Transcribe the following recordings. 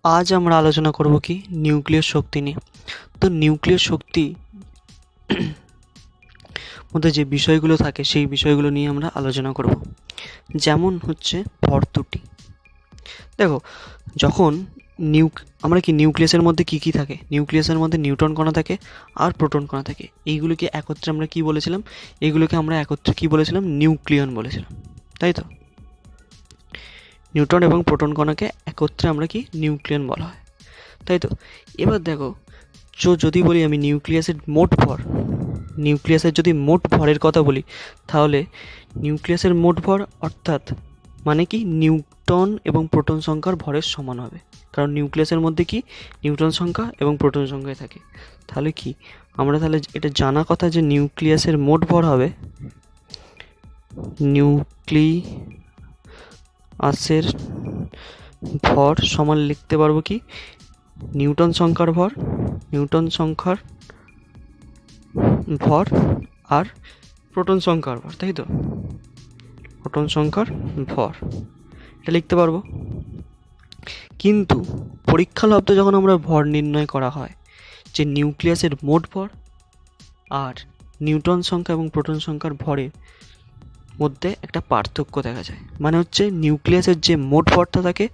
আজ আমরা আলোচনা করব কি নিউক্লিয় শক্তি নিয়ে। তো নিউক্লিয় শক্তি মধ্যে যে বিষয়গুলো থাকে সেই বিষয়গুলো নিয়ে আমরা আলোচনা করব। যেমন হচ্ছে ভর ত্রুটি। দেখো, যখন আমরা কি নিউক্লিয়াসের মধ্যে কি কি থাকে? নিউক্লিয়াসের মধ্যে নিউট্রন কণা থাকে আর প্রোটন কণা থাকে। এইগুলোকে একত্রে আমরা কি বলেছিলাম? এইগুলোকে আমরা একত্রে কি বলেছিলাম? নিউক্লিয়ন বলেছিলাম, তাই তো? নিউট্রন এবং প্রোটন কণাকে একত্রে আমরা কি নিউক্লিয়ন বলা হয়, তাই তো? এবার দেখো, যদি বলি আমি নিউক্লিয়াসের যদি মোট ভরের কথা বলি, তাহলে নিউক্লিয়াসের মোট ভর অর্থাৎ মানে কি নিউট্রন এবং প্রোটন সংখ্যার ভরের সমান হবে। কারণ নিউক্লিয়াসের মধ্যে কি নিউট্রন সংখ্যা এবং প্রোটন সংখ্যায় থাকে। তাহলে কি আমরা তাহলে এটা জানা কথা যে নিউক্লিয়াসের মোট ভর হবে নিউক্লিয়াসের ভর সমান লিখতে পারবো কি নিউটন সংখ্যার ভর আর প্রোটন সংখ্যার ভর, তাই তো? প্রোটন সংখ্যার ভর এটা লিখতে পারবো। কিন্তু পরীক্ষা লব্ধে যখন আমরা ভর নির্ণয় করা হয়, যে নিউক্লিয়াসের মোট ভর আর নিউট্রন সংখ্যা এবং প্রোটন সংখ্যার ভরের মধ্যে একটা পার্থক্য দেখা যায়। মানে হচ্ছে নিউক্লিয়াসের যে মোট ভরটা থাকে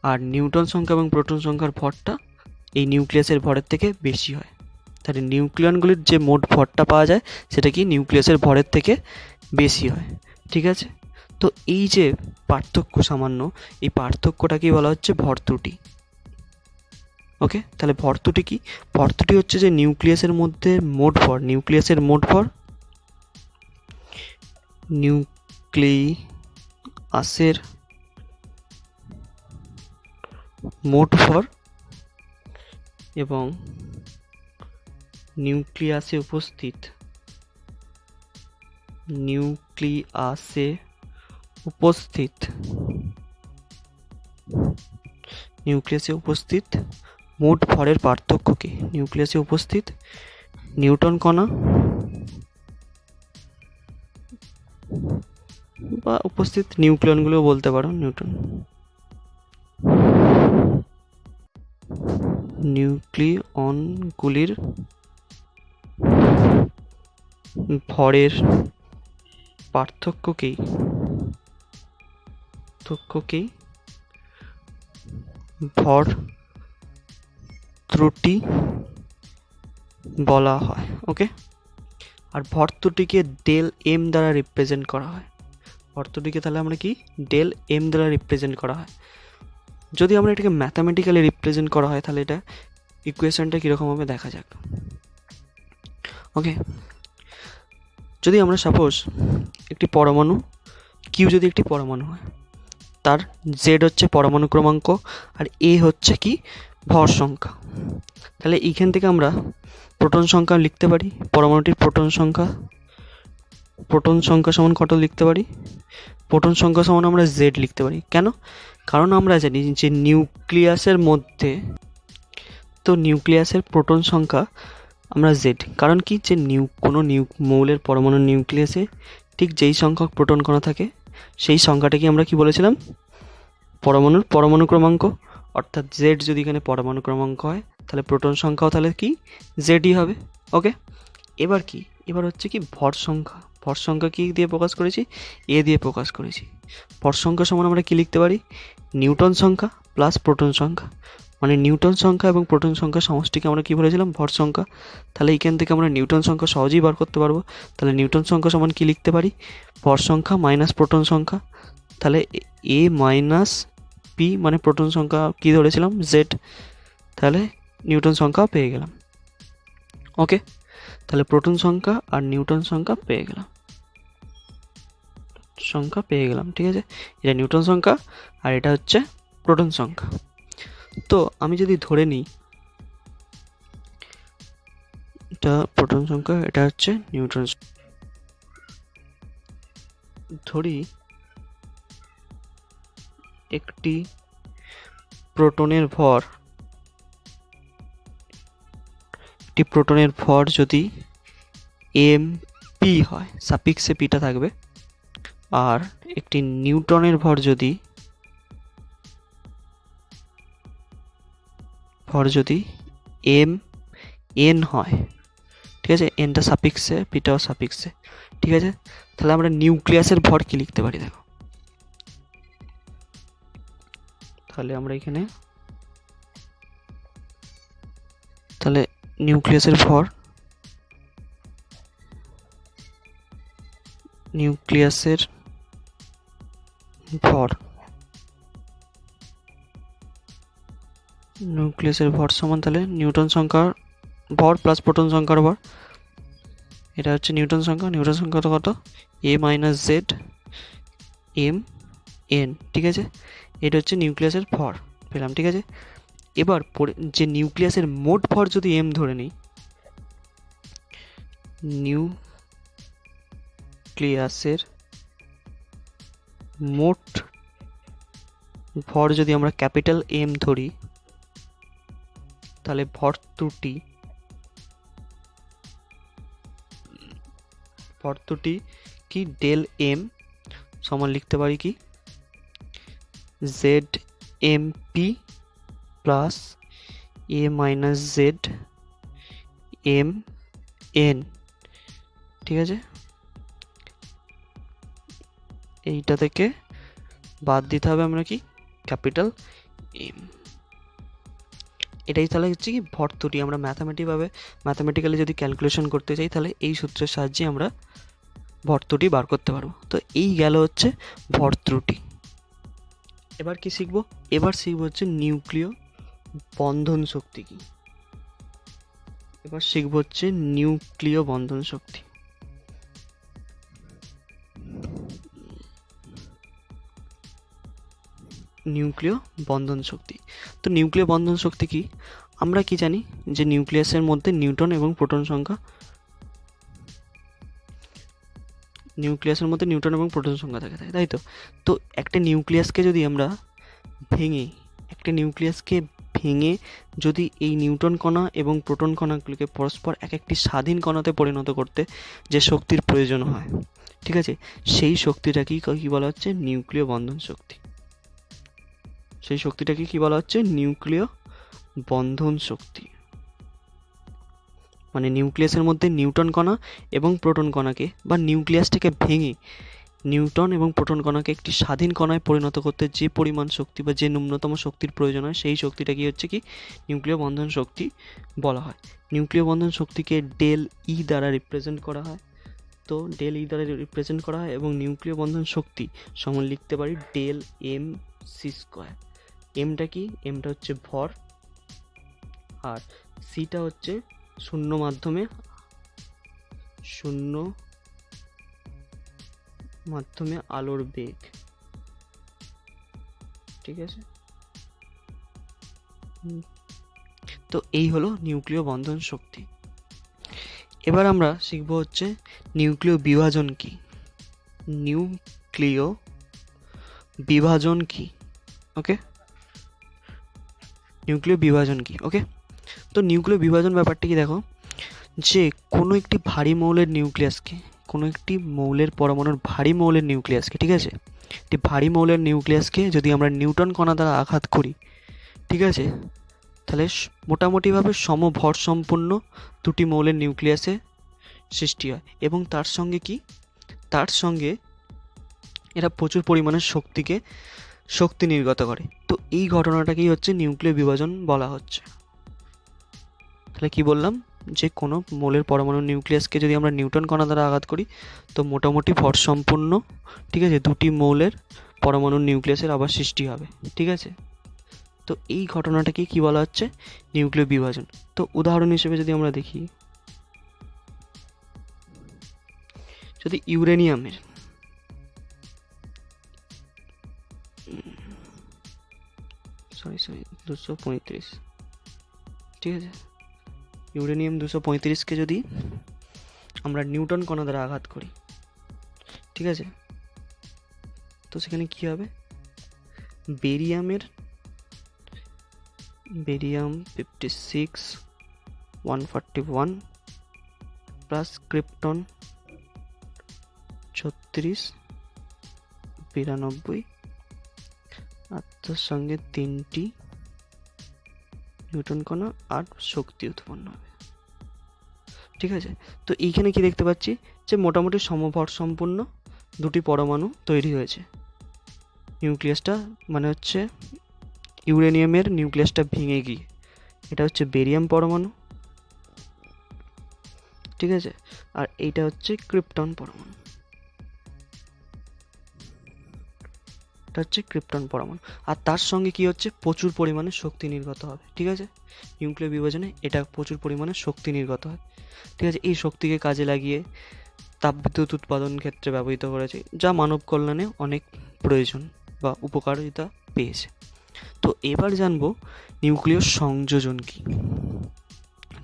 আর নিউট্রন সংখ্যা এবং প্রোটন সংখ্যার ভরটা এই নিউক্লিয়াসের ভরের থেকে বেশি হয়। তাহলে নিউক্লিয়নগুলির যে মোট ভরটা পাওয়া যায় সেটা কি নিউক্লিয়াসের ভরের থেকে বেশি হয়, ঠিক আছে? তো এই যে পার্থক্য সামান্য, এই পার্থক্যটাকেই বলা হচ্ছে ভর ত্রুটি। ওকে, তাহলে ভর ত্রুটি কি? ভর ত্রুটি হচ্ছে যে নিউক্লিয়াসের মোট ভর নিউক্লিয়াসের মোট ভর এবং নিউক্লিয়াসে উপস্থিত মোট ভরের পার্থক্যকে নিউক্লিয়াসে উপস্থিত নিউট্রন কণা বা উপস্থিত নিউক্লিয়নগুলো বলতে পারো, নিউক্লিয়নগুলির ভরের পার্থক্যকেই ভর ত্রুটি বলা হয়। ওকে, আর ভর ত্রুটিকে ডেল এম দ্বারা রিপ্রেজেন্ট করা হয়। ভর ত্রুটিকে তাহলে আমরা কি ডেল এম দ্বারা রিপ্রেজেন্ট করা হয়। যদি আমরা এটাকে ম্যাথামেটিক্যালি রিপ্রেজেন্ট করা হয় তাহলে এটা ইকুয়েশনটা কীরকম হবে দেখা যাক। ওকে, যদি আমরা সাপোজ একটি পরমাণু কিউ যদি একটি পরমাণু হয়, তার জেড হচ্ছে পরমাণু ক্রমাঙ্ক আর এ হচ্ছে কি ভর সংখ্যা, তাহলে এইখান থেকে আমরা প্রোটন সংখ্যা লিখতে পারি। পরমাণুটির প্রোটন সংখ্যা সমান কত লিখতে পারি? প্রোটন সংখ্যা সমান আমরা জেড লিখতে পারি। কেন? কারণ আমরা জানি যে নিউক্লিয়াসের মধ্যে তো নিউক্লিয়াসের প্রোটন সংখ্যা আমরা জেড। কারণ কি যে কোনো মৌলের পরমাণু নিউক্লিয়াসে ঠিক যেই সংখ্যক প্রোটন কণা থাকে সেই সংখ্যাটাকে আমরা কি বলেছিলাম? পরমাণু ক্রমাঙ্ক। অর্থাৎ জেড যদি এখানে পরমাণু ক্রমাঙ্ক হয় তাহলে প্রোটন সংখ্যাও তাহলে কি জেডই হবে। ওকে, এবার হচ্ছে কি ভর সংখ্যা কি দিয়ে প্রকাশ করেছি? এ দিয়ে প্রকাশ করেছি। ভর সংখ্যা সমান আমরা কি লিখতে পারি? নিউটন সংখ্যা প্লাস প্রোটন সংখ্যা, মানে নিউটন সংখ্যা এবং প্রোটন সংখ্যা সমষ্টিকে আমরা কি বলেছিলাম? ভর সংখ্যা। তাহলে এইখান থেকে আমরা নিউটন সংখ্যা সহজেই বার করতে পারবো। তাহলে নিউটন সংখ্যা সমান কি লিখতে পারি? ভর সংখ্যা মাইনাস প্রোটন সংখ্যা। তাহলে এ মাইনাস পি মানে প্রোটন সংখ্যা কি ধরেছিলাম? জেড। তাহলে নিউটন সংখ্যা পেয়ে গেলাম। ওকে, তাহলে প্রোটন সংখ্যা আর নিউটন সংখ্যা পেয়ে গেলাম, ঠিক আছে? এটা নিউটন সংখ্যা আর এটা হচ্ছে প্রোটন সংখ্যা। তো আমি যদি ধরে নিই এটা প্রোটন সংখ্যা, এটা হচ্ছে নিউটন, ধরি একটি প্রোটনের ভর যদি এম পি হয়, সাফিক্সে পিটা থাকবে, আর একটি নিউট্রনের ভর যদি ভর যদি এম এন হয়, ঠিক আছে, এনটা সাফিক্সে, পিটাও সাফিক্সে, ঠিক আছে, তাহলে আমরা নিউক্লিয়াসের ভর কি লিখতে পারি দেখো। তাহলে আমরা এখানে তাহলে নিউক্লিয়াসের ভর সমান তাহলে নিউটন সংখ্যার ভর প্লাস প্রোটন সংখ্যার ভর, এটা হচ্ছে নিউটন সংখ্যা তো কত, এ মাইনাস জেড এম এন, ঠিক আছে, এটা হচ্ছে নিউক্লিয়াসের ভর পেলাম, ঠিক আছে। এবার যে নিউক্লিয়াসের মোট ভর যদি এম ধরে নিই, নিউক্লিয়াসের মোট ভর যদি আমরা ক্যাপিটাল এম ধরি, তাহলে ভর ত্রুটি কি ডেল এম সমান লিখতে পারি কি জেড এম পি প্লাস এ মাইনাস জেড এম এন, ঠিক আছে। এইটা থেকে বাদ দিতে হবে আমরা কি ক্যাপিটাল এম, এটাই তাহলে হচ্ছে কি ভর ত্রুটি। আমরা ম্যাথামেটিক্যালি যদি ক্যালকুলেশন করতে চাই তাহলে এই সূত্রের সাহায্যে আমরা ভর ত্রুটি বার করতে পারবো। তো এই গেল হচ্ছে ভর ত্রুটি। এবার কি শিখবো, এবার শিখবো হচ্ছে নিউক্লিয় বন্ধন শক্তি কি। এবার শিখবো হচ্ছে নিউক্লিয় বন্ধন শক্তি। নিউক্লিয় বন্ধন শক্তি, তো নিউক্লিয় বন্ধন শক্তি কি, আমরা কি জানি যে নিউক্লিয়াসের মধ্যে নিউটন এবং প্রোটন সংখ্যা থাকে, তাই তো। তো একটা নিউক্লিয়াসকে ভেঙে যদি এই নিউটন কণা এবং প্রোটন কণাগুলিকে পরস্পর এক একটি স্বাধীন কণাতে পরিণত করতে যে শক্তির প্রয়োজন হয়, ঠিক আছে, সেই শক্তিটাকেই কি বলা হচ্ছে নিউক্লিয় বন্ধন শক্তি। সেই শক্তিটাকে কি বলা হচ্ছে নিউক্লিয় বন্ধন শক্তি। মানে নিউক্লিয়াসের মধ্যে নিউটন কণা এবং প্রোটন কণাকে বা নিউক্লিয়াসটাকে ভেঙে নিউটন এবং প্রোটন কণাকে একটি স্বাধীন কণায় পরিণত করতে যে পরিমাণ শক্তি বা যে ন্যূনতম শক্তির প্রয়োজন হয়, সেই শক্তিটা কি হচ্ছে কি নিউক্লিয় বন্ধন শক্তি বলা হয়। নিউক্লিয় বন্ধন শক্তিকে ডেল ই দ্বারা রিপ্রেজেন্ট করা হয়। তো ডেল ই দ্বারা রিপ্রেজেন্ট করা হয় এবং নিউক্লিয় বন্ধন শক্তি সমান লিখতে পারি ডেল এম সি স্কোয়ার। এমটা কি, এমটা হচ্ছে ভর, আর সিটা হচ্ছে শূন্য মাধ্যমে আলোর বেগ, ঠিক আছে। তো এই হলো নিউক্লিয় বন্ধন শক্তি। এবার আমরা শিখবো হচ্ছে নিউক্লিয় বিভাজন কি। ওকে, নিউক্লিয় বিভাজন কি, ওকে। তো নিউক্লিয় বিভাজন ব্যাপারটা কি দেখো, যে কোনো একটি ভারী মৌলের নিউক্লিয়াসকে, কোনো একটি মৌলের পরমাণুর ভারী মৌলের নিউক্লিয়াসকে, ঠিক আছে, একটি ভারী মৌলের নিউক্লিয়াসকে যদি আমরা নিউটন কণা দ্বারা আঘাত করি, ঠিক আছে, তাহলে মোটামুটিভাবে সমভর সম্পন্ন দুটি মৌলের নিউক্লিয়াসে সৃষ্টি হয় এবং তার সঙ্গে এরা প্রচুর পরিমাণে শক্তি নির্গত করে। তো এই ঘটনাটাকেই হচ্ছে নিউক্লিয় বিভাজন বলা হচ্ছে। তাহলে কি বললাম, যে কোনো মৌলের পরমাণু নিউক্লিয়াসকে যদি আমরা নিউটন কণা দ্বারা আঘাত করি তো মোটামুটি ভর সম্পন্ন, ঠিক আছে, দুটি মৌলের পরমাণুর নিউক্লিয়াসের আবার সৃষ্টি হবে, ঠিক আছে। তো এই ঘটনাটাকে কি বলা হচ্ছে নিউক্লিয় বিভাজন। তো উদাহরণ হিসেবে যদি আমরা দেখি, যদি ইউরেনিয়ামের সরি 235, ঠিক আছে, ইউরেনিয়াম 235কে যদি আমরা নিউটন কণা দ্বারা আঘাত করি, ঠিক আছে, তো সেখানে কি হবে, বেরিয়াম 56 141 প্লাস ক্রিপ্টন 36 92 আর তার সঙ্গে 3টি নিউট্রন কণা আর শক্তি উৎপন্ন হবে। ঠিক আছে, তো এইখানে কি দেখতে পাচ্ছি যে মোটামুটি সমভর সম্পূর্ণ দুটি পরমাণু তৈরি হয়েছে। নিউক্লিয়াসটা মানে হচ্ছে ইউরেনিয়ামের নিউক্লিয়াসটা ভেঙে গিয়ে এটা হচ্ছে বেরিয়াম পরমাণু। ঠিক আছে, আর এইটা হচ্ছে ক্রিপ্টন পরমাণু। এটা হচ্ছে ক্রিপ্টন পরমাণু, আর তার সঙ্গে কি হচ্ছে প্রচুর পরিমাণে শক্তি নির্গত হবে। ঠিক আছে, নিউক্লিয় বিভাজনে এটা প্রচুর পরিমাণে শক্তি নির্গত হয়। ঠিক আছে, এই শক্তিকে কাজে লাগিয়ে তাপবিদ্যুৎ উৎপাদন ক্ষেত্রে ব্যবহৃত করেছে, যা মানব কল্যাণে অনেক প্রয়োজন বা উপকারিতা পেয়েছে। তো এবার জানবো নিউক্লিয় সংযোজন কি।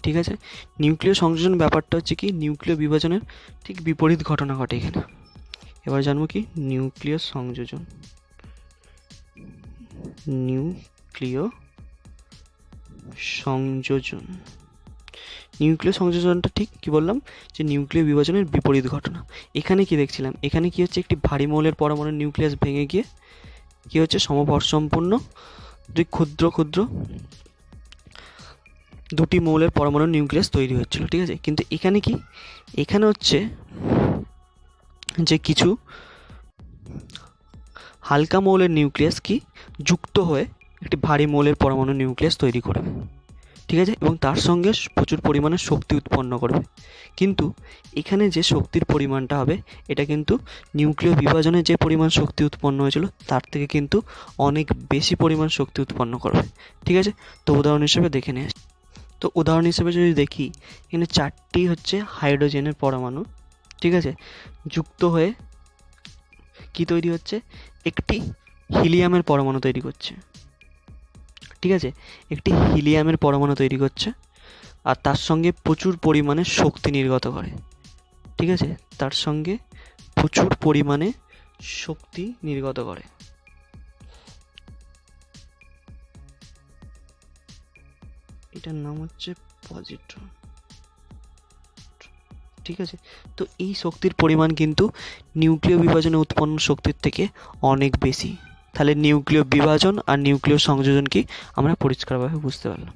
ঠিক আছে, নিউক্লিয় সংযোজন ব্যাপারটা হচ্ছে কি নিউক্লিয় বিভাজনের ঠিক বিপরীত ঘটনা ঘটে এখানে। এবার জানবো কি নিউক্লিয় সংযোজন। নিউক্লিয় সংযোজন, নিউক্লিয় সংযোজনটা ঠিক কি বললাম যে নিউক্লিয় বিভাজনের বিপরীত ঘটনা। এখানে কি দেখছিলাম, এখানে কি হচ্ছে একটি ভারী মৌলের পরমাণু নিউক্লিয়াস ভেঙে গিয়ে কি হচ্ছে সমভর সম্পূর্ণ দুই ক্ষুদ্র ক্ষুদ্র দুটি মৌলের পরমাণু নিউক্লিয়াস তৈরি হচ্ছিল। ঠিক আছে, কিন্তু এখানে কি, এখানে হচ্ছে যে কিছু হালকা মৌলের নিউক্লিয়াস কি যুক্ত হয়ে একটি ভারী মৌলের পরমাণু নিউক্লিয়াস তৈরি করবে। ঠিক আছে, এবং তার সঙ্গে প্রচুর পরিমাণে শক্তি উৎপন্ন করবে। কিন্তু এখানে যে শক্তির পরিমাণটা হবে এটা কিন্তু নিউক্লিয় বিভাজনে যে পরিমাণ শক্তি উৎপন্ন হয়েছিল তার থেকে কিন্তু অনেক বেশি পরিমাণ শক্তি উৎপন্ন করবে। ঠিক আছে, তো উদাহরণ হিসেবে দেখে নিয়ে আসি। তো উদাহরণ হিসেবে যদি দেখি, এখানে 4টি হচ্ছে হাইড্রোজেনের পরমাণু, ঠিক আছে, যুক্ত হয়ে কি তৈরি হচ্ছে, একটি হিলিয়ামের পরমাণু তৈরি করছে। ঠিক আছে, একটি হিলিয়ামের পরমাণু তৈরি করছে আর তার সঙ্গে প্রচুর পরিমাণে শক্তি নির্গত করে। ঠিক আছে, তার সঙ্গে প্রচুর পরিমাণে শক্তি নির্গত করে। এটার নাম হচ্ছে পজিট্রন। ঠিক আছে, তো এই শক্তির পরিমাণ কিন্তু নিউক্লিয় বিভাজনে উৎপন্ন শক্তির থেকে অনেক বেশি। তাহলে নিউক্লিয় বিভাজন আর নিউক্লিয় সংযোজন কি আমরা পরিষ্কারভাবে বুঝতে পারলাম।